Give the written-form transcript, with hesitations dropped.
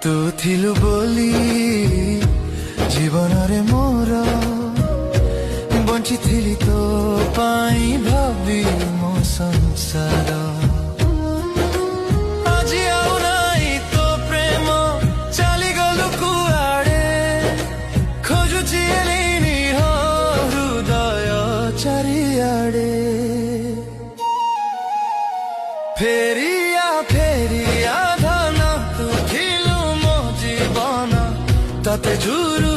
ତୁ ଥିଲୁ ବୋଲି ଜୀବନରେ ମୋର ବଞ୍ଚିଥିଲି ତୋ ପାଇଁ ଭାବି ମୋ ସଂସାର। ଆଜି ଆଉ ନାଇଁ ତୋ ପ୍ରେମ ଚାଲିଗଲୁ କୁଆଡ଼େ ଖୋଜୁଛି ଏଲିନି ହୋ ହୃଦୟ ଚାରିଆଡ଼େ। ଫେରିଆ ଫେରିଆ ଧନ ତୁ ଥିଲୁ ମୋ ଜୀବନ ତତେ ଝୁରୁ